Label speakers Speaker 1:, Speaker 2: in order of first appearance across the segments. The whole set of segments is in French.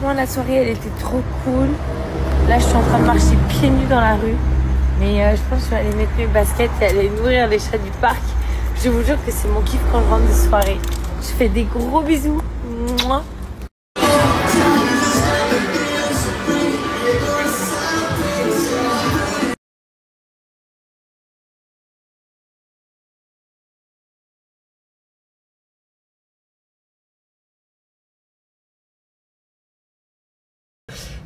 Speaker 1: franchement, la soirée, elle était trop cool. Là, je suis en train de marcher pieds nus dans la rue. Mais je pense que je vais aller mettre mes baskets et aller nourrir les chats du parc. Je vous jure que c'est mon kiff quand je rentre de soirée. Je fais des gros bisous. Mouah.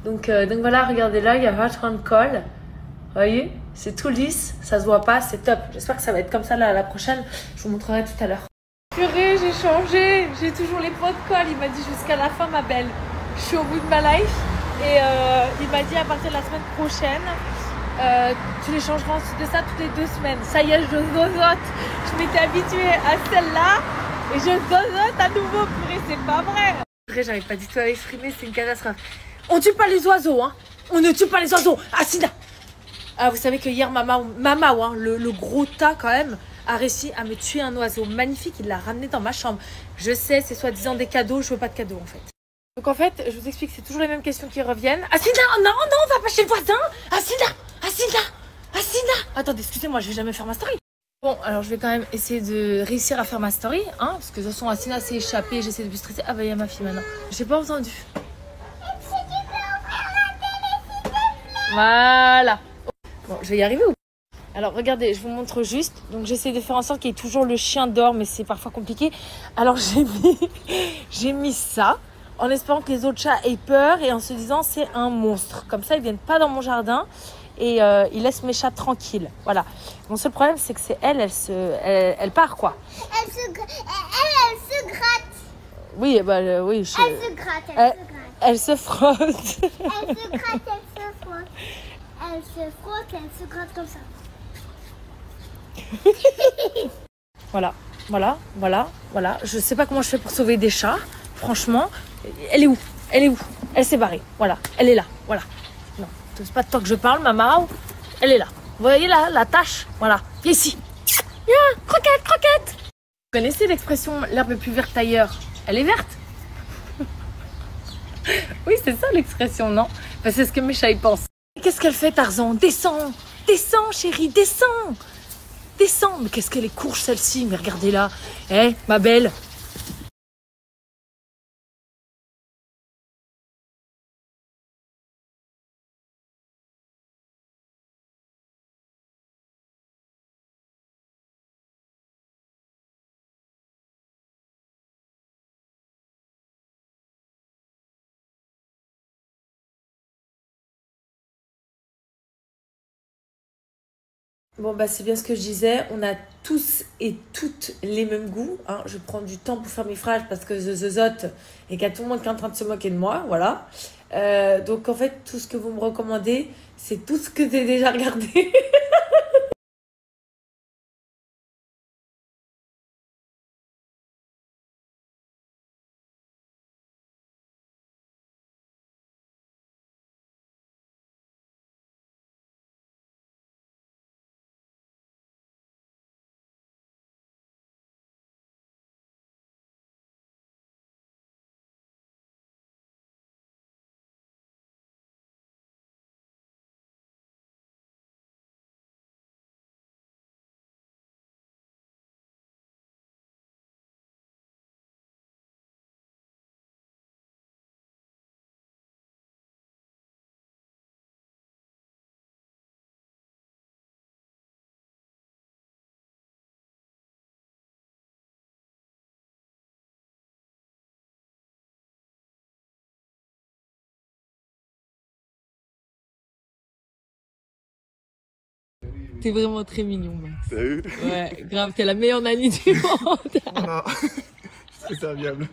Speaker 1: Donc voilà, regardez là, il y a vachement de colle. Vous voyez, c'est tout lisse, ça se voit pas, c'est top. J'espère que ça va être comme ça la prochaine. Je vous montrerai tout à l'heure. Purée, j'ai changé, j'ai toujours les pots de colle. Il m'a dit jusqu'à la fin, ma belle. Je suis au bout de ma life. Et il m'a dit à partir de la semaine prochaine, tu les changeras ensuite de ça toutes les 2 semaines. Ça y est, je zozote. Je m'étais habituée à celle-là et je zozote à nouveau. Purée, c'est pas vrai. Purée, j'arrive pas du tout à exprimer, c'est une catastrophe. On tue pas les oiseaux, hein. On ne tue pas les oiseaux. Asina. Ah, vous savez que hier, Mamao, hein, le gros tas quand même, a réussi à me tuer un oiseau magnifique. Il l'a ramené dans ma chambre. Je sais, c'est soi-disant des cadeaux. Je veux pas de cadeaux en fait. Donc en fait, je vous explique, c'est toujours les mêmes questions qui reviennent. Asina, non, on va pas chez le voisin. Asina. Attendez, excusez-moi, je vais jamais faire ma story. Bon, alors je vais quand même essayer de réussir à faire ma story, hein, parce que de toute façon, Asina s'est échappée. J'essaie de me stresser. Ah bah, il y a ma fille maintenant. J'ai pas entendu. Voilà. Bon, je vais y arriver ou pas? Alors regardez, je vous montre juste. Donc j'essaie de faire en sorte qu'il y ait toujours le chien dehors, mais c'est parfois compliqué. Alors j'ai mis ça en espérant que les autres chats aient peur et en se disant c'est un monstre. Comme ça, ils viennent pas dans mon jardin et ils laissent mes chats tranquilles. Voilà. Mon seul problème, c'est que c'est elle part quoi.
Speaker 2: Elle se gratte.
Speaker 1: Oui, bah oui.
Speaker 2: Elle se gratte.
Speaker 1: Elle se frotte.
Speaker 2: Elle se gratte, elle se frotte. Elle se frotte, elle se gratte comme ça.
Speaker 1: Voilà. Je sais pas comment je fais pour sauver des chats. Franchement, elle est où? Elle s'est barrée. Voilà, elle est là. Voilà. Non, c'est pas de toi que je parle, maman. Elle est là. Vous voyez là, la tache? Voilà. Viens ici. Viens, croquette. Vous connaissez l'expression l'herbe est plus verte ailleurs? Elle est verte. Oui, c'est ça l'expression, non? Enfin, c'est ce que mes chats y pensent. Qu'est-ce qu'elle fait, Tarzan? Descends, chérie, descends. Mais qu'est-ce qu'elle est courge, celle-ci? Mais regardez-la. Ma belle. Bon, bah, c'est bien ce que je disais. On a tous et toutes les mêmes goûts. Hein. Je prends du temps pour faire mes phrases parce que je zozote et qu'il y a tout le monde qui est en train de se moquer de moi. Voilà. Donc, en fait, tout ce que vous me recommandez, c'est tout ce que j'ai déjà regardé. T'es vraiment très mignon, Max.
Speaker 3: T'as vu?
Speaker 1: Ouais, grave, t'es la meilleure nanny du monde.
Speaker 3: Voilà. C'est serviable.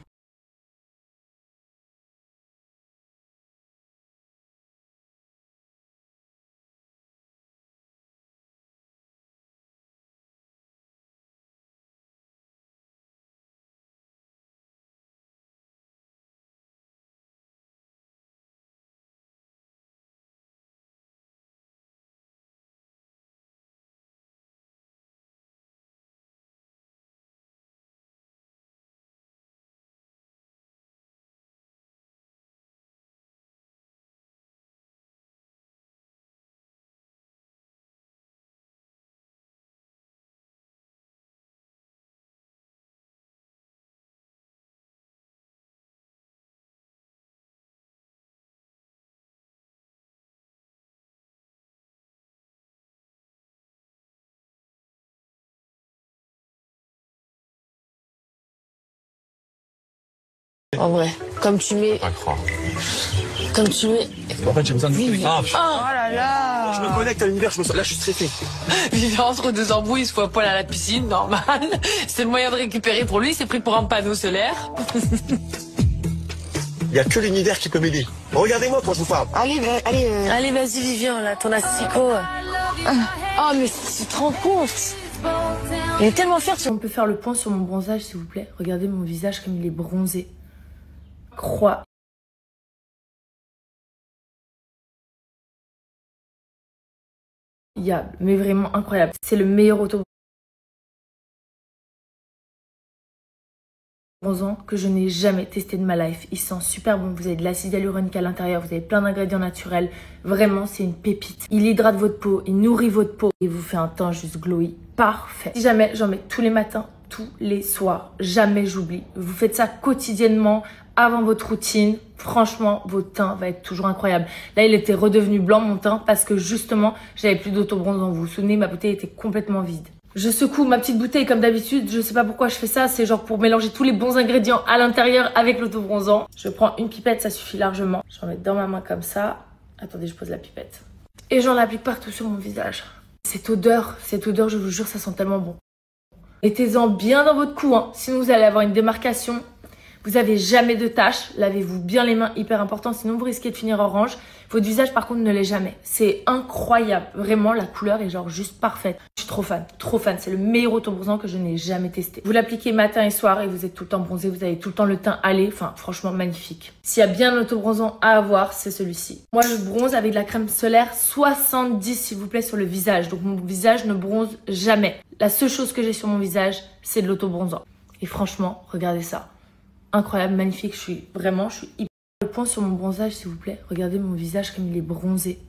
Speaker 1: En vrai, comme tu mets... Comme tu mets...
Speaker 3: En fait, j'ai besoin de...
Speaker 1: Oh là là.
Speaker 3: Je me connecte à l'univers, là, je suis stressé.
Speaker 1: Vivre entre deux embrouilles, il se fout à poil à la piscine, normal. C'est le moyen de récupérer pour lui, il s'est pris pour un panneau solaire.
Speaker 3: Il n'y a que l'univers qui peut m'aider. Regardez-moi quand je vous parle.
Speaker 1: Allez, vas-y, Vivian, là, ton asticot. Oh, mais tu te rends compte? Il est tellement fier. On peut faire le point sur mon bronzage, s'il vous plaît. Regardez mon visage comme il est bronzé. Croix. Mais vraiment incroyable. C'est le meilleur autobronzant que je n'ai jamais testé de ma life. Il sent super bon. Vous avez de l'acide hyaluronique à l'intérieur. Vous avez plein d'ingrédients naturels. Vraiment, c'est une pépite. Il hydrate votre peau. Il nourrit votre peau. Et vous fait un teint juste glowy. Parfait. Si jamais, j'en mets tous les matins, tous les soirs. Jamais j'oublie. Vous faites ça quotidiennement avant votre routine. Franchement, votre teint va être toujours incroyable. Là, il était redevenu blanc, mon teint, parce que justement, j'avais plus d'autobronzant. Vous vous souvenez, ma bouteille était complètement vide. Je secoue ma petite bouteille comme d'habitude. Je sais pas pourquoi je fais ça. C'est genre pour mélanger tous les bons ingrédients à l'intérieur avec l'autobronzant. Je prends une pipette, ça suffit largement. J'en mets dans ma main comme ça. Attendez, je pose la pipette. Et j'en applique partout sur mon visage. Cette odeur, je vous jure, ça sent tellement bon. Mettez-en bien dans votre cou, hein. Sinon vous allez avoir une démarcation. Vous n'avez jamais de taches. Lavez-vous bien les mains, hyper important. Sinon vous risquez de finir orange. Votre visage par contre ne l'est jamais. C'est incroyable. Vraiment, la couleur est genre juste parfaite. Je suis trop fan, trop fan. C'est le meilleur autobronzant que je n'ai jamais testé. Vous l'appliquez matin et soir et vous êtes tout le temps bronzé. Vous avez tout le temps le teint hâlé. Enfin, franchement, magnifique. S'il y a bien un autobronzant à avoir, c'est celui-ci. Moi, je bronze avec de la crème solaire 70, s'il vous plaît, sur le visage. Donc, mon visage ne bronze jamais. La seule chose que j'ai sur mon visage, c'est de l'autobronzant. Et franchement, regardez ça. Incroyable, magnifique. Je suis hyper... Le point sur mon bronzage, s'il vous plaît. Regardez mon visage comme il est bronzé.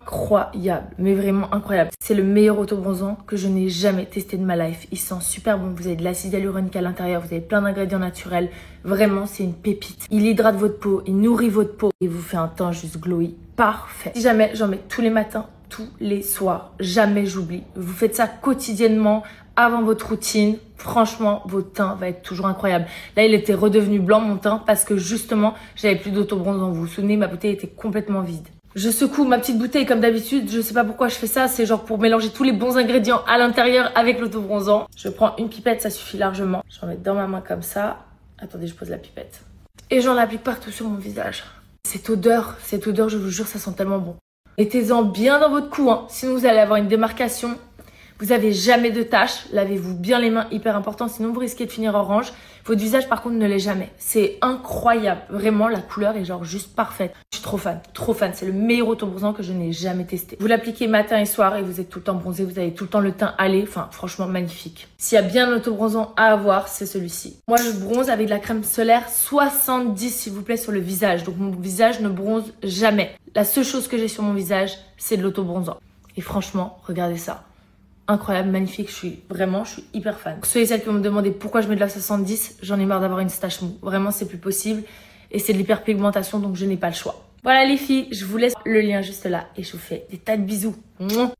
Speaker 1: Incroyable, mais vraiment incroyable. C'est le meilleur autobronzant que je n'ai jamais testé de ma life. Il sent super bon. Vous avez de l'acide hyaluronique à l'intérieur. Vous avez plein d'ingrédients naturels. Vraiment, c'est une pépite. Il hydrate votre peau. Il nourrit votre peau. Et vous fait un teint juste glowy. Parfait. Si jamais, j'en mets tous les matins, tous les soirs. Jamais j'oublie. Vous faites ça quotidiennement avant votre routine. Franchement, votre teint va être toujours incroyable. Là, il était redevenu blanc, mon teint, parce que justement, j'avais plus d'autobronzant. Vous vous souvenez, ma bouteille était complètement vide. Je secoue ma petite bouteille comme d'habitude. Je sais pas pourquoi je fais ça. C'est genre pour mélanger tous les bons ingrédients à l'intérieur avec l'autobronzant. Je prends une pipette, ça suffit largement. J'en mets dans ma main comme ça. Attendez, je pose la pipette. Et j'en applique partout sur mon visage. Cette odeur, je vous jure, ça sent tellement bon. Mettez-en bien dans votre cou, hein. Sinon vous allez avoir une démarcation. Vous n'avez jamais de taches. Lavez-vous bien les mains, hyper important. Sinon, vous risquez de finir orange. Votre visage, par contre, ne l'est jamais. C'est incroyable. Vraiment, la couleur est genre juste parfaite. Je suis trop fan, trop fan. C'est le meilleur autobronzant que je n'ai jamais testé. Vous l'appliquez matin et soir et vous êtes tout le temps bronzé. Vous avez tout le temps le teint hâlé. Enfin, franchement, magnifique. S'il y a bien un autobronzant à avoir, c'est celui-ci. Moi, je bronze avec de la crème solaire 70, s'il vous plaît, sur le visage. Donc, mon visage ne bronze jamais. La seule chose que j'ai sur mon visage, c'est de l'autobronzant. Et franchement, regardez ça. Incroyable, magnifique, je suis hyper fan. Soyez celles qui vont me demander pourquoi je mets de la 70, j'en ai marre d'avoir une stache mou. Vraiment, c'est plus possible. Et c'est de l'hyperpigmentation, donc je n'ai pas le choix. Voilà les filles, je vous laisse le lien juste là et je vous fais des tas de bisous. Mouah.